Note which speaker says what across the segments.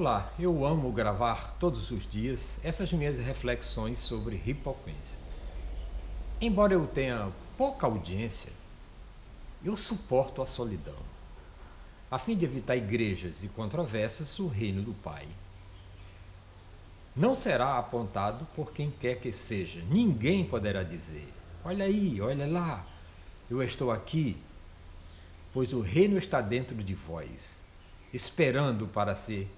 Speaker 1: Olá, eu amo gravar todos os dias essas minhas reflexões sobre hipocrisia. Embora eu tenha pouca audiência, eu suporto a solidão, a fim de evitar igrejas e controvérsias, o reino do Pai não será apontado por quem quer que seja. Ninguém poderá dizer: olha aí, olha lá, eu estou aqui, pois o reino está dentro de vós, esperando para ser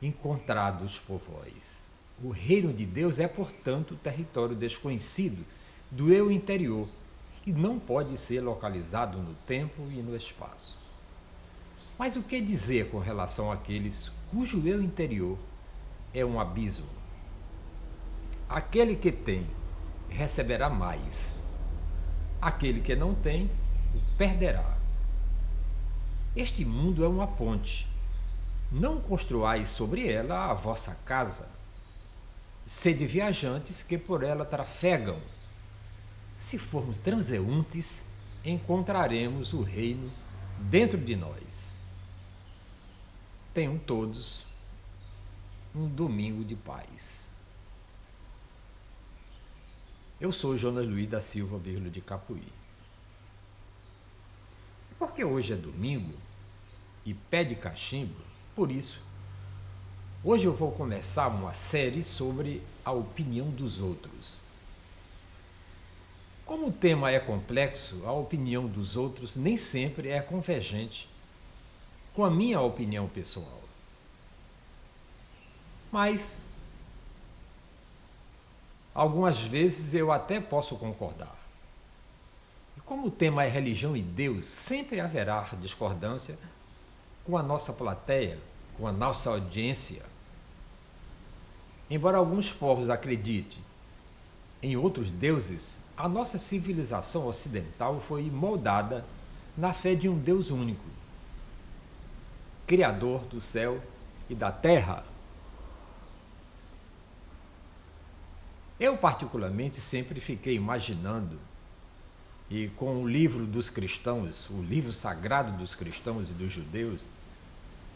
Speaker 1: encontrados por vós. O reino de Deus é, portanto, território desconhecido do eu interior e não pode ser localizado no tempo e no espaço. Mas o que dizer com relação àqueles cujo eu interior é um abismo? Aquele que tem receberá mais, aquele que não tem o perderá. Este mundo é uma ponte. Não construais sobre ela a vossa casa. Sede viajantes que por ela trafegam. Se formos transeuntes, encontraremos o reino dentro de nós. Tenham todos um domingo de paz. Eu sou Jonas Luiz da Silva, de Capuí. Porque hoje é domingo e pé de cachimbo, por isso, hoje eu vou começar uma série sobre a opinião dos outros. Como o tema é complexo, a opinião dos outros nem sempre é convergente com a minha opinião pessoal. Mas, algumas vezes eu até posso concordar. E como o tema é religião e Deus, sempre haverá discordância com a nossa plateia, com a nossa audiência. Embora alguns povos acreditem em outros deuses, a nossa civilização ocidental foi moldada na fé de um Deus único, Criador do céu e da terra. Eu, particularmente, sempre fiquei imaginando, e com o livro dos cristãos, o livro sagrado dos cristãos e dos judeus,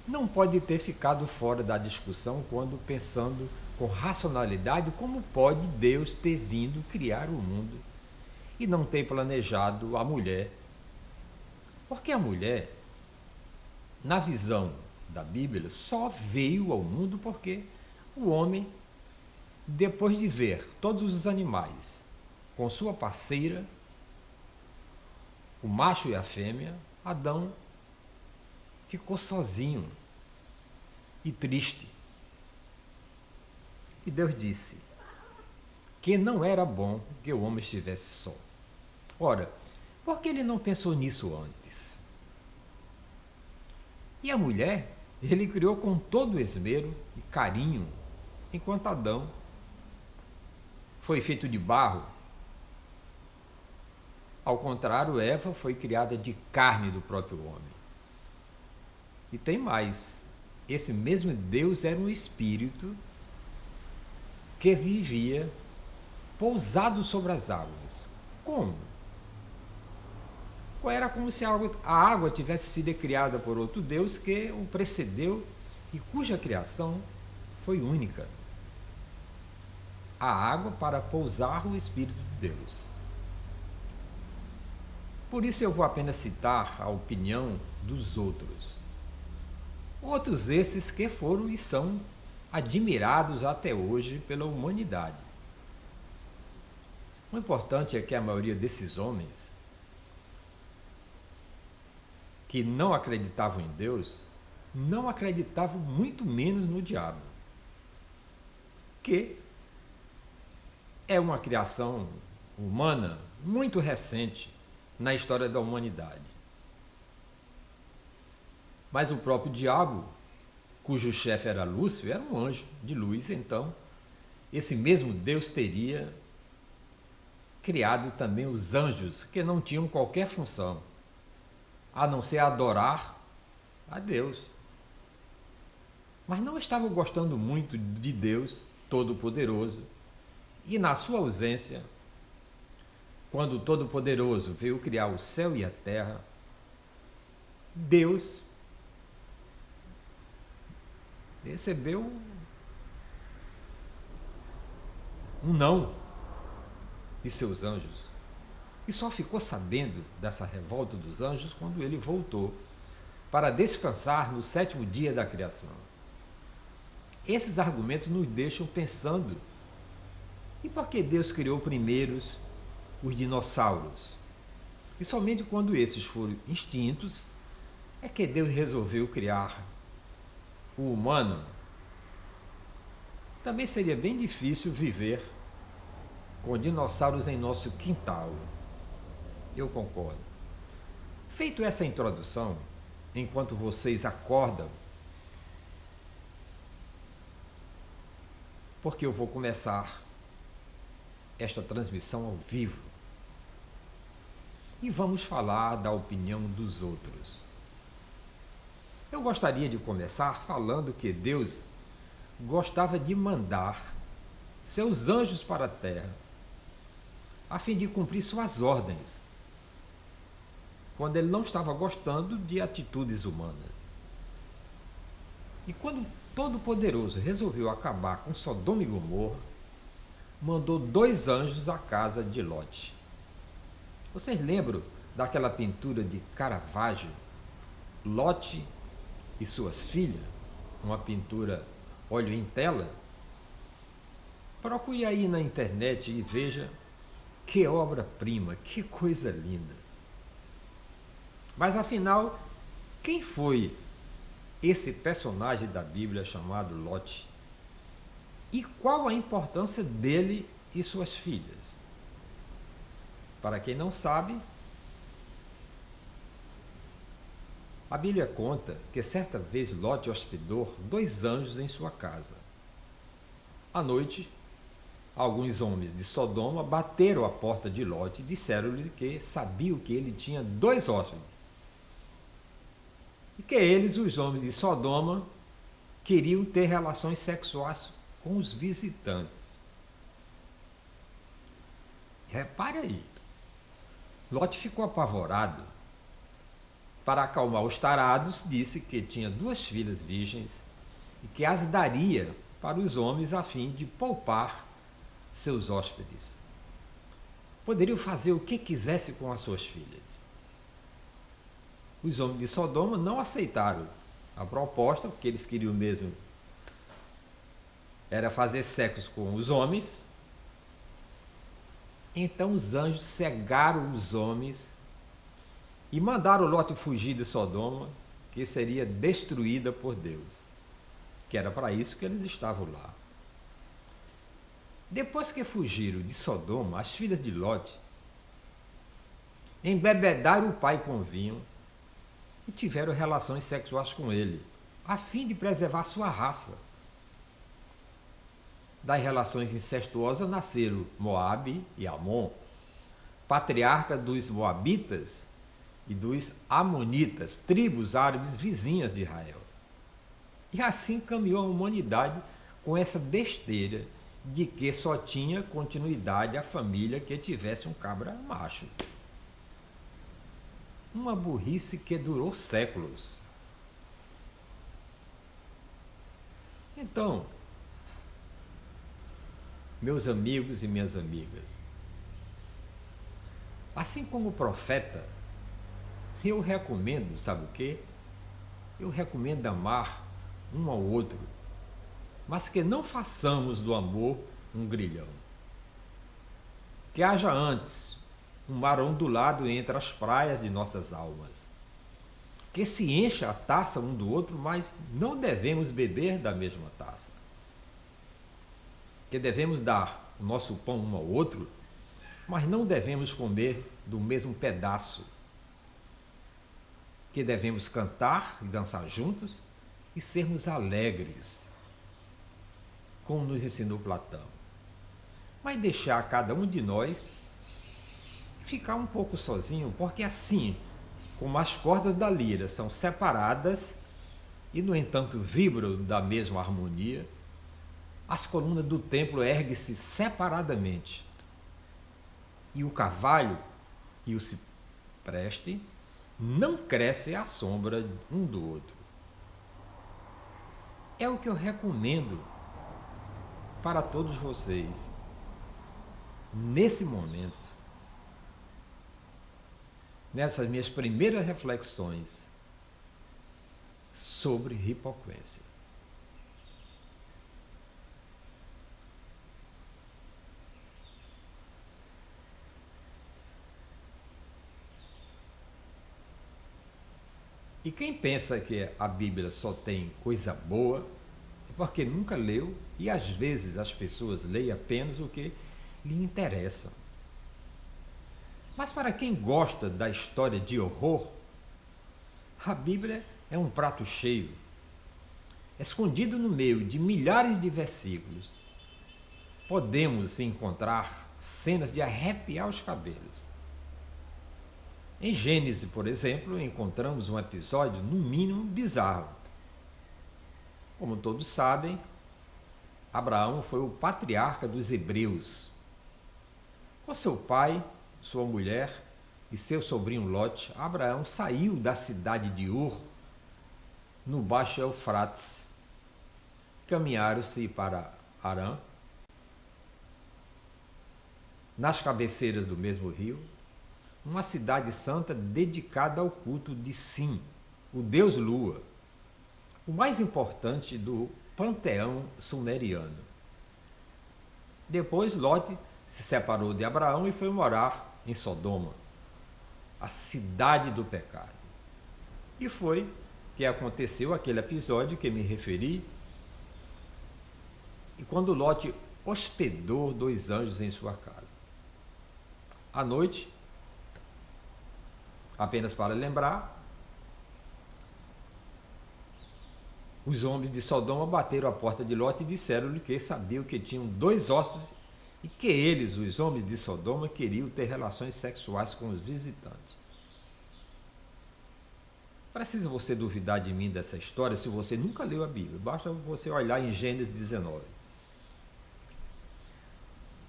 Speaker 1: não pode ter ficado fora da discussão quando pensando com racionalidade como pode Deus ter vindo criar o mundo e não ter planejado a mulher. Porque a mulher, na visão da Bíblia, só veio ao mundo porque o homem, depois de ver todos os animais com sua parceira, o macho e a fêmea, Adão ficou sozinho e triste. E Deus disse que não era bom que o homem estivesse só. Ora, por que ele não pensou nisso antes? E a mulher, ele criou com todo esmero e carinho, enquanto Adão foi feito de barro. Ao contrário, Eva foi criada de carne do próprio homem. E tem mais. Esse mesmo Deus era um espírito que vivia pousado sobre as águas. Como? Era como se a água tivesse sido criada por outro Deus que o precedeu e cuja criação foi única. A água para pousar o Espírito de Deus. Por isso eu vou apenas citar a opinião dos outros. Outros esses que foram e são admirados até hoje pela humanidade. O importante é que a maioria desses homens que não acreditavam em Deus, não acreditavam muito menos no diabo, que é uma criação humana muito recente na história da humanidade. Mas o próprio diabo, cujo chefe era Lúcifer, era um anjo de luz, então esse mesmo Deus teria criado também os anjos, que não tinham qualquer função, a não ser adorar a Deus. Mas não estavam gostando muito de Deus Todo-Poderoso, e na sua ausência, quando o Todo-Poderoso veio criar o céu e a terra, Deus recebeu um não de seus anjos. E só ficou sabendo dessa revolta dos anjos quando ele voltou para descansar no 7º dia da criação. Esses argumentos nos deixam pensando: e por que Deus criou primeiros os dinossauros? E somente quando esses foram extintos é que Deus resolveu criar o humano. Também seria bem difícil viver com dinossauros em nosso quintal. Eu concordo. Feito essa introdução, enquanto vocês acordam, porque eu vou começar esta transmissão ao vivo e vamos falar da opinião dos outros. Eu gostaria de começar falando que Deus gostava de mandar seus anjos para a terra a fim de cumprir suas ordens, quando ele não estava gostando de atitudes humanas. E quando o Todo-Poderoso resolveu acabar com Sodoma e Gomorra, mandou 2 anjos à casa de Lote. Vocês lembram daquela pintura de Caravaggio, Lote e suas filhas? Uma pintura óleo em tela? Procure aí na internet e veja que obra-prima, que coisa linda. Mas afinal, quem foi esse personagem da Bíblia chamado Lote? E qual a importância dele e suas filhas? Para quem não sabe, a Bíblia conta que certa vez Lote hospedou 2 anjos em sua casa. À noite, alguns homens de Sodoma bateram à porta de Lote e disseram-lhe que sabiam que ele tinha 2 hóspedes. E que eles, os homens de Sodoma, queriam ter relações sexuais com os visitantes. Repare aí. Lote ficou apavorado. Para acalmar os tarados, disse que tinha 2 filhas virgens e que as daria para os homens a fim de poupar seus hóspedes. Poderiam fazer o que quisesse com as suas filhas. Os homens de Sodoma não aceitaram a proposta, porque eles queriam mesmo era fazer sexo com os homens. Então os anjos cegaram os homens e mandaram Lote fugir de Sodoma, que seria destruída por Deus, que era para isso que eles estavam lá. Depois que fugiram de Sodoma, as filhas de Lote embebedaram o pai com vinho e tiveram relações sexuais com ele, a fim de preservar sua raça. Das relações incestuosas nasceram Moabe e Amon, patriarca dos Moabitas e dos Amonitas, tribos árabes vizinhas de Israel. E assim caminhou a humanidade com essa besteira de que só tinha continuidade a família que tivesse um cabra macho. Uma burrice que durou séculos. Então, meus amigos e minhas amigas, assim como o profeta, eu recomendo, sabe o quê? Eu recomendo amar um ao outro, mas que não façamos do amor um grilhão. Que haja antes um mar ondulado entre as praias de nossas almas. Que se encha a taça um do outro, mas não devemos beber da mesma taça. Que devemos dar o nosso pão um ao outro, mas não devemos comer do mesmo pedaço. Que devemos cantar e dançar juntos e sermos alegres, como nos ensinou Platão. Mas deixar cada um de nós ficar um pouco sozinho, porque assim como as cordas da lira são separadas e, no entanto, vibram da mesma harmonia, as colunas do templo erguem-se separadamente. E o carvalho e o cipreste não crescem à sombra um do outro. É o que eu recomendo para todos vocês nesse momento, nessas minhas primeiras reflexões sobre hipoquência. E quem pensa que a Bíblia só tem coisa boa, é porque nunca leu, e às vezes as pessoas leem apenas o que lhe interessa. Mas para quem gosta da história de horror, a Bíblia é um prato cheio, escondido no meio de milhares de versículos. Podemos encontrar cenas de arrepiar os cabelos. Em Gênesis, por exemplo, encontramos um episódio, no mínimo, bizarro. Como todos sabem, Abraão foi o patriarca dos hebreus. Com seu pai, sua mulher e seu sobrinho Lote, Abraão saiu da cidade de Ur, no Baixo Eufrates. Caminharam-se para Harã, nas cabeceiras do mesmo rio, uma cidade santa dedicada ao culto de Sim, o deus Lua, o mais importante do panteão sumeriano. Depois, Lote se separou de Abraão e foi morar em Sodoma, a cidade do pecado. E foi que aconteceu aquele episódio que me referi, e quando Lote hospedou 2 anjos em sua casa. À noite, apenas para lembrar, os homens de Sodoma bateram à porta de Lote e disseram-lhe que sabiam que tinham 2 hóspedes e que eles, os homens de Sodoma, queriam ter relações sexuais com os visitantes. Precisa você duvidar de mim dessa história se você nunca leu a Bíblia? Basta você olhar em Gênesis 19.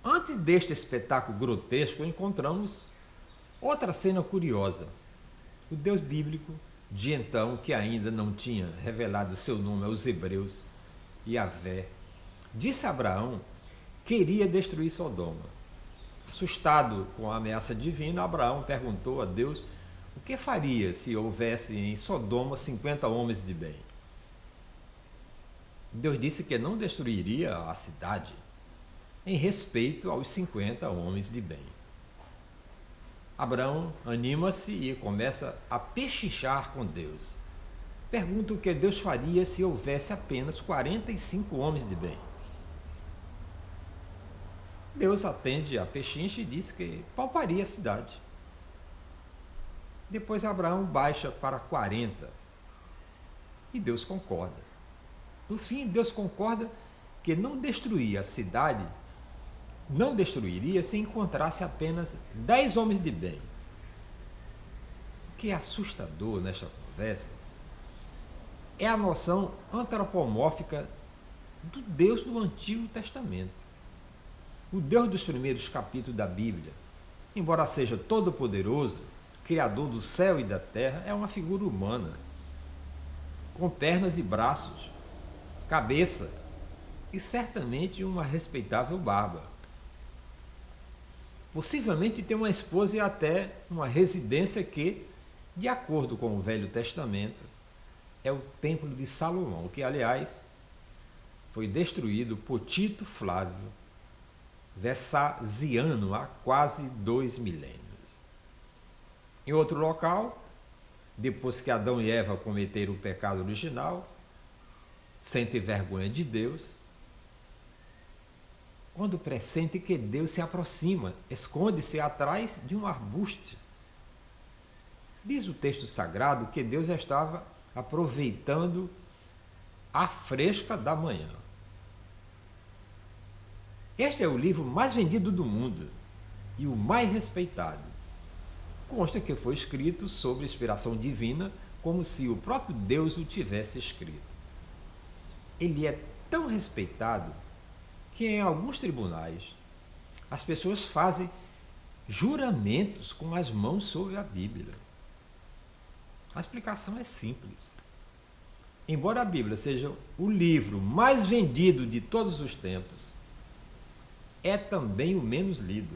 Speaker 1: Antes deste espetáculo grotesco, encontramos outra cena curiosa. O Deus bíblico, de então, que ainda não tinha revelado seu nome aos hebreus, Yahvé, disse a Abraão que iria destruir Sodoma. Assustado com a ameaça divina, Abraão perguntou a Deus o que faria se houvesse em Sodoma 50 homens de bem. Deus disse que não destruiria a cidade, em respeito aos 50 homens de bem. Abraão anima-se e começa a pechinchar com Deus. Pergunta o que Deus faria se houvesse apenas 45 homens de bem. Deus atende a pechincha e diz que palparia a cidade. Depois Abraão baixa para 40 e Deus concorda. No fim, Deus concorda que não destruía a cidade, não destruiria se encontrasse apenas 10 homens de bem. O que é assustador nesta conversa é a noção antropomórfica do Deus do Antigo Testamento. O Deus dos primeiros capítulos da Bíblia, embora seja todo-poderoso, criador do céu e da terra, é uma figura humana, com pernas e braços, cabeça e certamente uma respeitável barba. Possivelmente tem uma esposa e até uma residência que, de acordo com o Velho Testamento, é o Templo de Salomão, que, aliás, foi destruído por Tito Flávio Vespasiano há quase 2 milênios. Em outro local, depois que Adão e Eva cometeram o pecado original, sentem vergonha de Deus, quando pressente que Deus se aproxima, esconde-se atrás de um arbusto. Diz o texto sagrado que Deus estava aproveitando a fresca da manhã. Este é o livro mais vendido do mundo e o mais respeitado. Consta que foi escrito sob inspiração divina, como se o próprio Deus o tivesse escrito. Ele é tão respeitado que em alguns tribunais as pessoas fazem juramentos com as mãos sobre a Bíblia. A explicação é simples. embora a Bíblia seja o livro mais vendido de todos os tempos, é também o menos lido.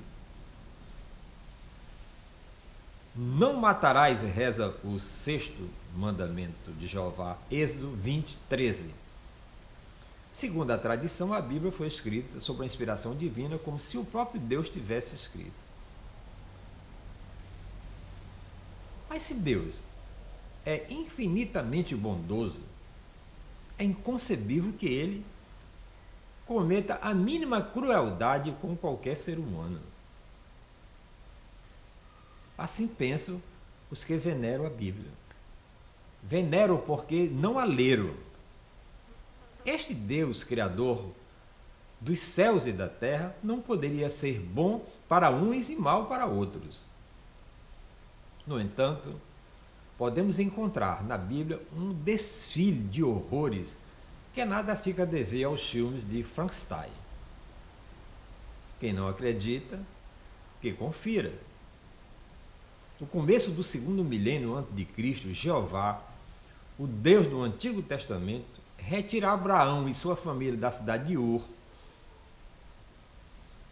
Speaker 1: Não matarás, reza o sexto mandamento de Jeová, Êxodo 20, 13. Segundo a tradição, a Bíblia foi escrita sob a inspiração divina, como se o próprio Deus tivesse escrito. Mas se Deus é infinitamente bondoso, é inconcebível que ele cometa a mínima crueldade com qualquer ser humano. Assim pensam os que veneram a Bíblia. Veneram porque não a leram. Este Deus criador dos céus e da terra não poderia ser bom para uns e mal para outros. No entanto, podemos encontrar na Bíblia um desfile de horrores que nada fica a dever aos filmes de Frankenstein. Quem não acredita, que confira. No começo do segundo milênio antes de Cristo, Jeová, o Deus do Antigo Testamento, retira Abraão e sua família da cidade de Ur,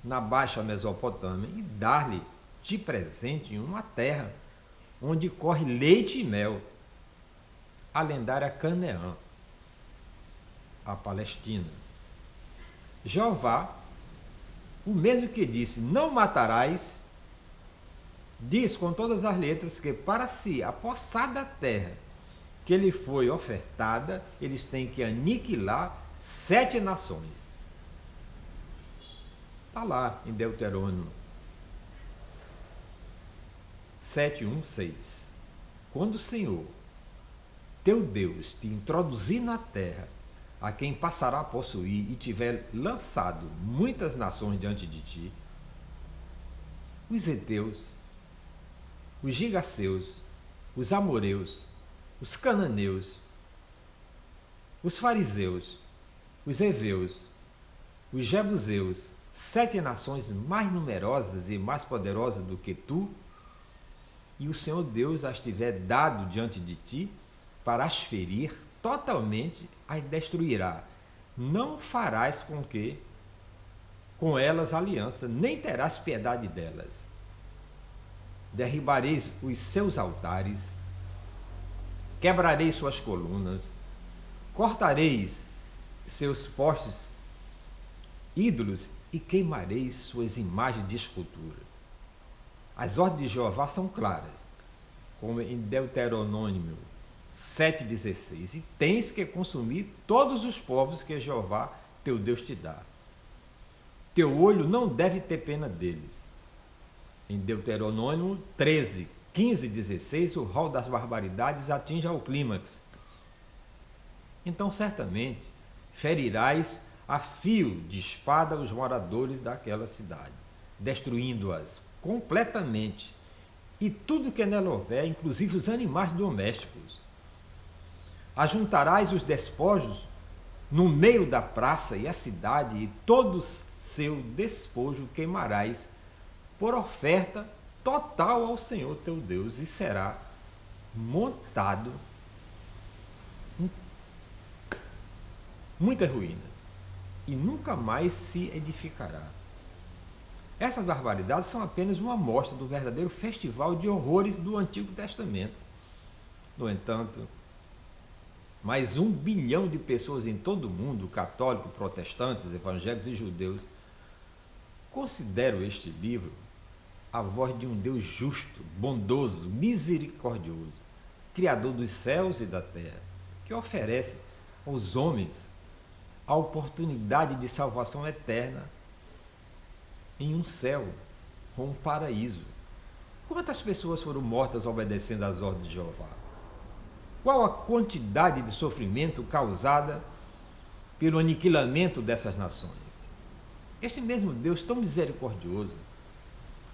Speaker 1: na Baixa Mesopotâmia, e dar-lhe de presente uma terra onde corre leite e mel, a lendária Canaã, a Palestina. Jeová, o mesmo que disse, não matarás, diz com todas as letras que para se apossar da terra que lhe foi ofertada, eles têm que aniquilar 7 nações. Está lá em Deuteronômio 7:1-6. Quando o Senhor, teu Deus, te introduzir na terra, a quem passará a possuir, e tiver lançado muitas nações diante de ti, os heteus, os gigaseus, os amoreus, os cananeus, os fariseus, os heveus, os jebuseus, 7 nações mais numerosas e mais poderosas do que tu, e o Senhor Deus as tiver dado diante de ti, para as ferir totalmente, as destruirá. Não farás com elas aliança, nem terás piedade delas. Derribareis os seus altares, quebrareis suas colunas, cortareis seus postes ídolos e queimareis suas imagens de escultura. As ordens de Jeová são claras, como em Deuteronômio 7,16. E tens que consumir todos os povos que Jeová, teu Deus, te dá. Teu olho não deve ter pena deles. Em Deuteronômio 13, 15 e 16, o rol das barbaridades atinge ao clímax. Então, certamente, ferirás a fio de espada os moradores daquela cidade, destruindo-as completamente, e tudo que nela houver, inclusive os animais domésticos. Ajuntarás os despojos no meio da praça e a cidade, e todo o seu despojo queimarás por oferta total ao Senhor teu Deus, e será montado em muitas ruínas, e nunca mais se edificará. Essas barbaridades são apenas uma amostra do verdadeiro festival de horrores do Antigo Testamento. No entanto, mais 1 bilhão de pessoas em todo o mundo, católicos, protestantes, evangélicos e judeus, consideram este livro a voz de um Deus justo, bondoso, misericordioso, Criador dos céus e da terra, que oferece aos homens a oportunidade de salvação eterna em um céu, ou um paraíso. Quantas pessoas foram mortas obedecendo às ordens de Jeová? Qual a quantidade de sofrimento causada pelo aniquilamento dessas nações? Este mesmo Deus tão misericordioso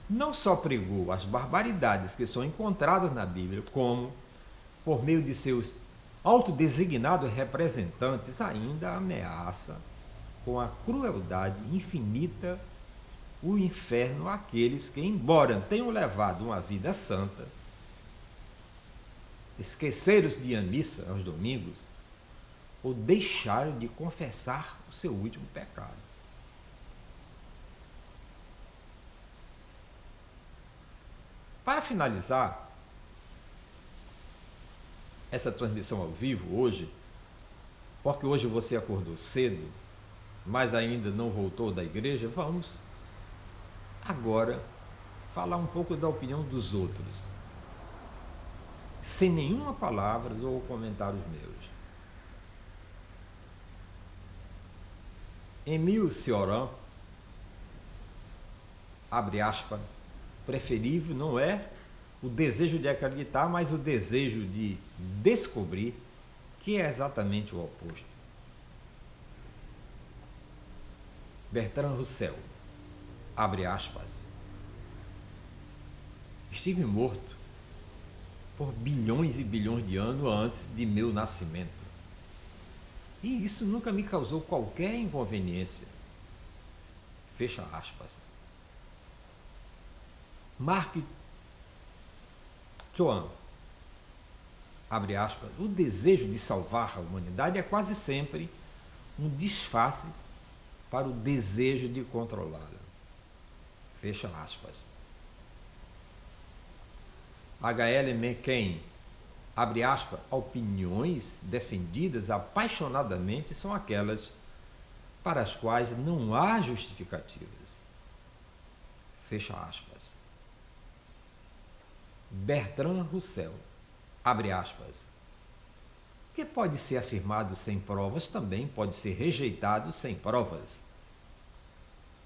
Speaker 1: não só pregou as barbaridades que são encontradas na Bíblia, como, por meio de seus autodesignados representantes, ainda ameaça com a crueldade infinita o inferno àqueles que, embora tenham levado uma vida santa, esqueceram-se de ir à missa aos domingos, ou deixaram de confessar o seu último pecado. Para finalizar essa transmissão ao vivo hoje, porque hoje você acordou cedo, mas ainda não voltou da igreja, vamos agora falar um pouco da opinião dos outros, sem nenhuma palavra ou comentários meus. Émile Cioran, abre aspas, preferível não é o desejo de acreditar, mas o desejo de descobrir, que é exatamente o oposto. Bertrand Russell, abre aspas, estive morto por bilhões e bilhões de anos antes de meu nascimento. E isso nunca me causou qualquer inconveniência. Fecha aspas. Mark Twain, abre aspas, o desejo de salvar a humanidade é quase sempre um disfarce para o desejo de controlá-la. Fecha aspas. H.L. Mencken, abre aspas, opiniões defendidas apaixonadamente são aquelas para as quais não há justificativas. Fecha aspas. Bertrand Russell, abre aspas, o que pode ser afirmado sem provas também pode ser rejeitado sem provas.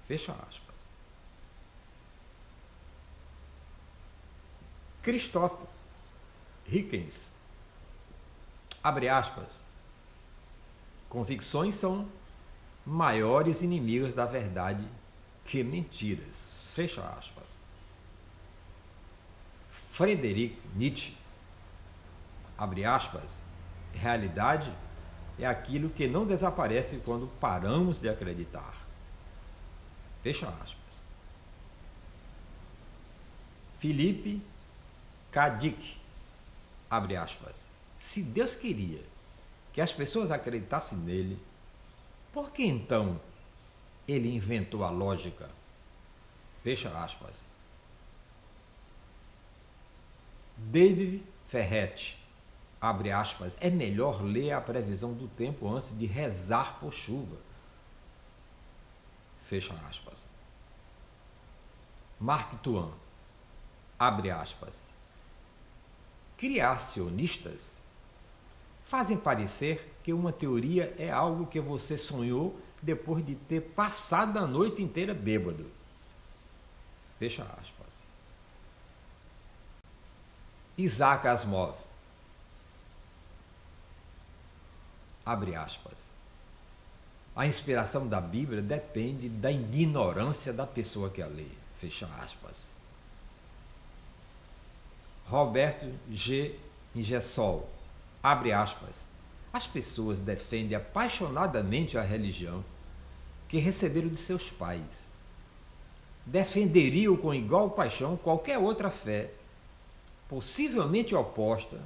Speaker 1: Fecha aspas. Christopher Hitchens, abre aspas, convicções são maiores inimigos da verdade que mentiras. Fecha aspas. Friedrich Nietzsche, abre aspas, realidade é aquilo que não desaparece quando paramos de acreditar. Fecha aspas. Philippe K. Dick, abre aspas, se Deus queria que as pessoas acreditassem nele, por que então ele inventou a lógica? Fecha aspas. David Ferretti, abre aspas, é melhor ler a previsão do tempo antes de rezar por chuva. Fecha aspas. Mark Twain, abre aspas, criacionistas fazem parecer que uma teoria é algo que você sonhou depois de ter passado a noite inteira bêbado. Fecha aspas. Isaac Asimov, abre aspas, a inspiração da Bíblia depende da ignorância da pessoa que a lê. Fecha aspas. Roberto G. Ingersoll, abre aspas, as pessoas defendem apaixonadamente a religião que receberam de seus pais. Defenderiam com igual paixão qualquer outra fé, possivelmente oposta,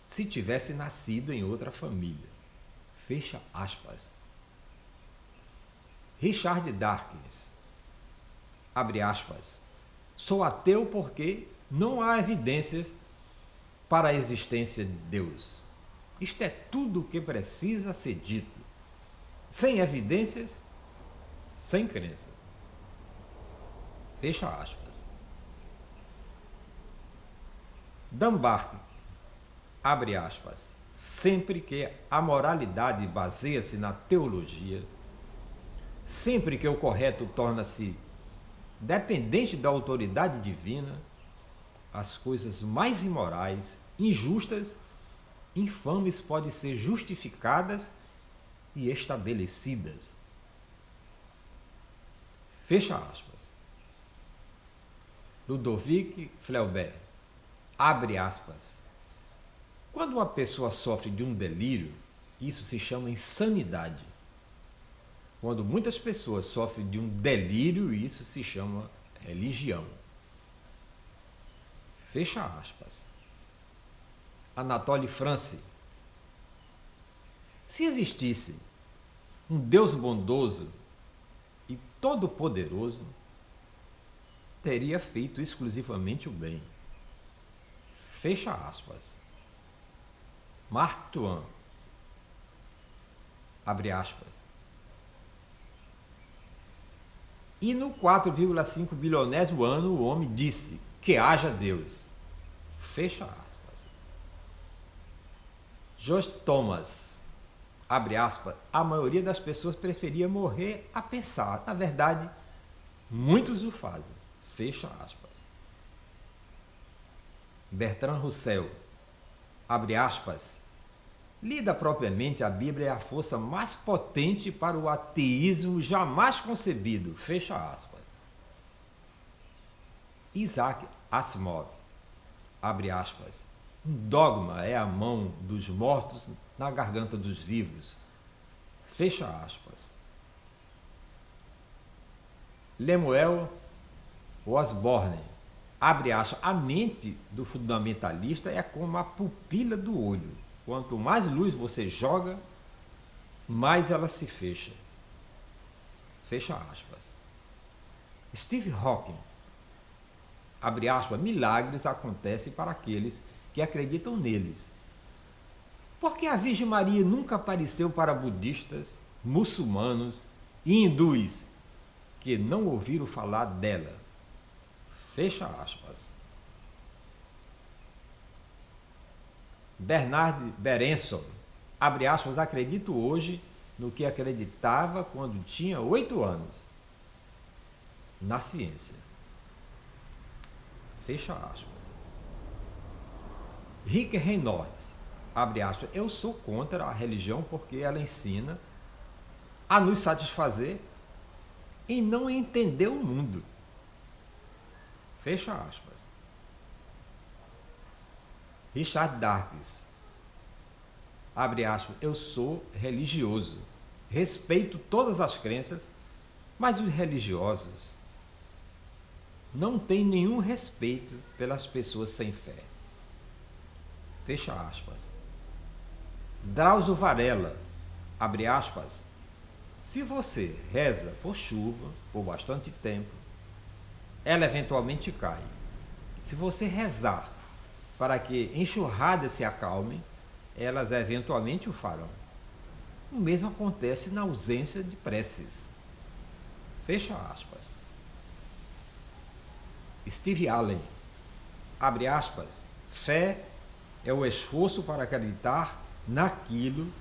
Speaker 1: se tivesse nascido em outra família. Fecha aspas. Richard Dawkins, abre aspas, sou ateu porque não há evidências para a existência de Deus. Isto é tudo o que precisa ser dito. Sem evidências, sem crença. Fecha aspas. Dunbar, abre aspas, sempre que a moralidade baseia-se na teologia, sempre que o correto torna-se dependente da autoridade divina, as coisas mais imorais, injustas, infames podem ser justificadas e estabelecidas. Fecha aspas. Ludovic Flaubert, abre aspas, quando uma pessoa sofre de um delírio, isso se chama insanidade. Quando muitas pessoas sofrem de um delírio, isso se chama religião. Fecha aspas. Anatole France, Se existisse um Deus bondoso e todo-poderoso, teria feito exclusivamente o bem. Fecha aspas. Mark Twain, abre aspas. E no 4,5 bilionésimo ano o homem disse que haja Deus. Fecha aspas. Joyce Thomas, abre aspas, a maioria das pessoas preferia morrer a pensar. Na verdade, muitos o fazem. Fecha aspas. Bertrand Russell, abre aspas, lida propriamente, a Bíblia é a força mais potente para o ateísmo jamais concebido. Fecha aspas. Isaac Asimov, abre aspas, um dogma é a mão dos mortos na garganta dos vivos. Fecha aspas. Lemuel Osborne, abre aspas, a mente do fundamentalista é como a pupila do olho. Quanto mais luz você joga, mais ela se fecha. Fecha aspas. Steve Hawking, abre aspas, milagres acontecem para aqueles que acreditam neles. Porque a Virgem Maria nunca apareceu para budistas, muçulmanos e hindus que não ouviram falar dela. Fecha aspas. Bernard Berenson, abre aspas, acredito hoje no que acreditava quando tinha 8 anos. Na ciência. Fecha aspas. Rick Reynolds, abre aspas, eu sou contra a religião porque ela ensina a nos satisfazer e não entender o mundo. Fecha aspas. Richard Dawkins, abre aspas, eu sou religioso, respeito todas as crenças, mas os religiosos não têm nenhum respeito pelas pessoas sem fé. Fecha aspas. Drauzio Varela, abre aspas, se você reza por chuva por bastante tempo, ela eventualmente cai. Se você rezar para que enxurradas se acalmem, elas eventualmente o farão. O mesmo acontece na ausência de preces. Fecha aspas. Steve Allen, abre aspas, fé é o esforço para acreditar naquilo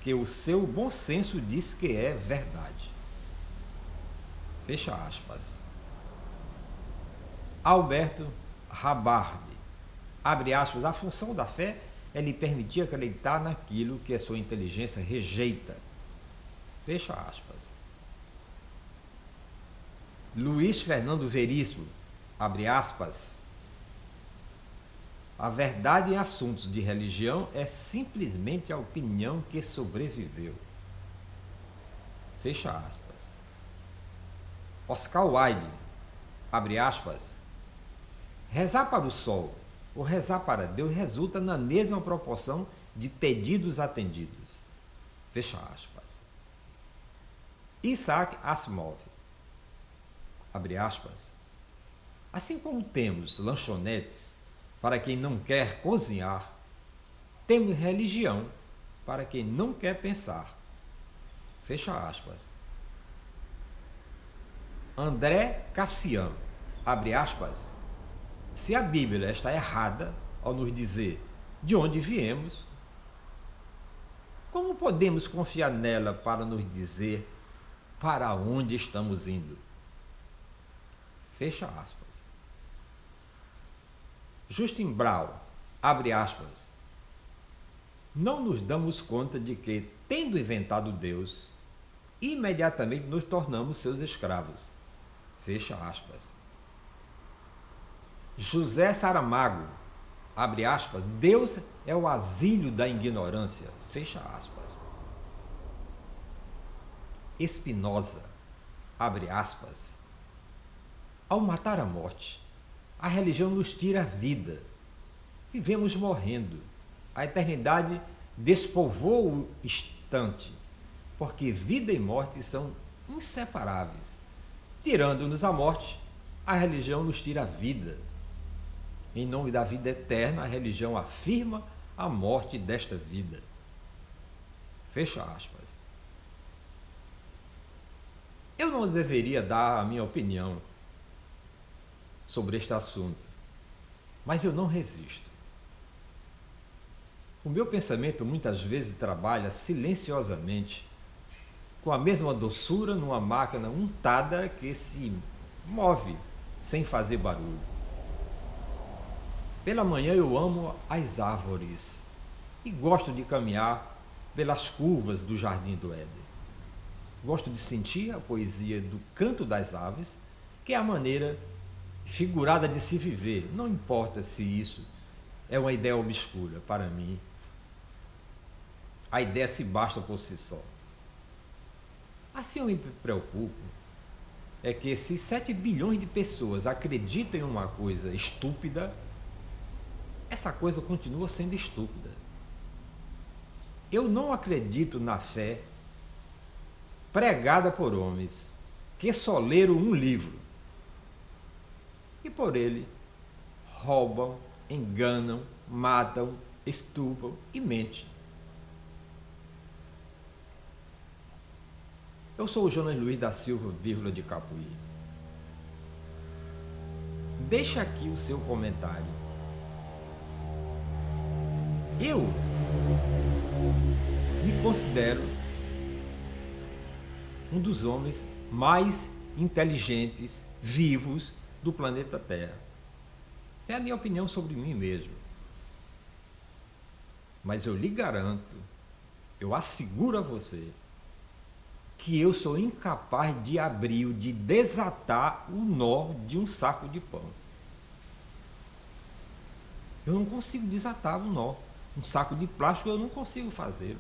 Speaker 1: que o seu bom senso diz que é verdade. Fecha aspas. Alberto Rabarbe, abre aspas, a função da fé é lhe permitir acreditar naquilo que a sua inteligência rejeita. Fecha aspas. Luiz Fernando Veríssimo, abre aspas, a verdade em assuntos de religião é simplesmente a opinião que sobreviveu. Fecha aspas. Oscar Wilde, abre aspas, rezar para o sol ou rezar para Deus resulta na mesma proporção de pedidos atendidos. Fecha aspas. Isaac Asimov, abre aspas, assim como temos lanchonetes para quem não quer cozinhar, temos religião para quem não quer pensar. Fecha aspas. André Cassiano, abre aspas, se a Bíblia está errada ao nos dizer de onde viemos, como podemos confiar nela para nos dizer para onde estamos indo? Fecha aspas. Justin Brown, abre aspas, não nos damos conta de que, tendo inventado Deus, imediatamente nos tornamos seus escravos. Fecha aspas. José Saramago, abre aspas, Deus é o asilo da ignorância. Fecha aspas. Spinoza, abre aspas, ao matar a morte, a religião nos tira a vida. Vivemos morrendo. A eternidade despovoa o instante, porque vida e morte são inseparáveis. Tirando-nos a morte, a religião nos tira a vida. Em nome da vida eterna, a religião afirma a morte desta vida. Fecha aspas. Eu não deveria dar a minha opinião sobre este assunto, mas eu não resisto. O meu pensamento muitas vezes trabalha silenciosamente, com a mesma doçura numa máquina untada que se move sem fazer barulho. Pela manhã eu amo as árvores e gosto de caminhar pelas curvas do Jardim do Éden. Gosto de sentir a poesia do canto das aves, que é a maneira figurada de se viver. Não importa se isso é uma ideia obscura para mim. A ideia se basta por si só. Assim eu me preocupo é que se 7 bilhões de pessoas acreditam em uma coisa estúpida, essa coisa continua sendo estúpida. Eu não acredito na fé pregada por homens que só leram um livro e por ele roubam, enganam, matam, estupram e mentem. Eu sou o Jonas Luiz da Silva, de Capuí. Deixa aqui o seu comentário. Eu me considero um dos homens mais inteligentes, vivos do planeta Terra. É a minha opinião sobre mim mesmo. Mas eu lhe garanto, eu asseguro a você, que eu sou incapaz de abrir, de desatar o nó de um saco de pão. Eu não consigo desatar o nó. Um saco de plástico eu não consigo fazer.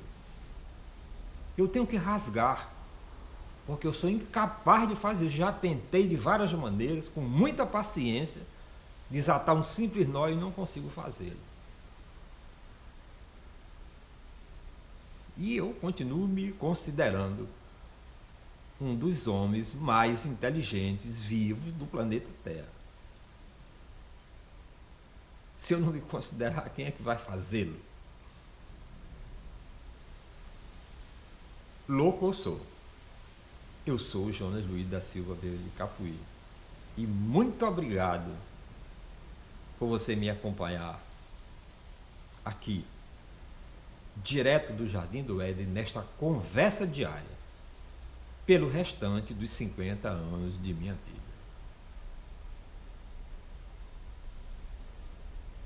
Speaker 1: Eu tenho que rasgar, porque eu sou incapaz de fazer. Já tentei de várias maneiras, com muita paciência, desatar um simples nó e não consigo fazê-lo. E eu continuo me considerando um dos homens mais inteligentes vivos do planeta Terra. Se eu não me considerar, quem é que vai fazê-lo? Louco eu sou. Eu sou o Jonas Luiz da Silva de Capuí. E muito obrigado por você me acompanhar aqui, direto do Jardim do Éden, nesta conversa diária, pelo restante dos 50 anos de minha vida.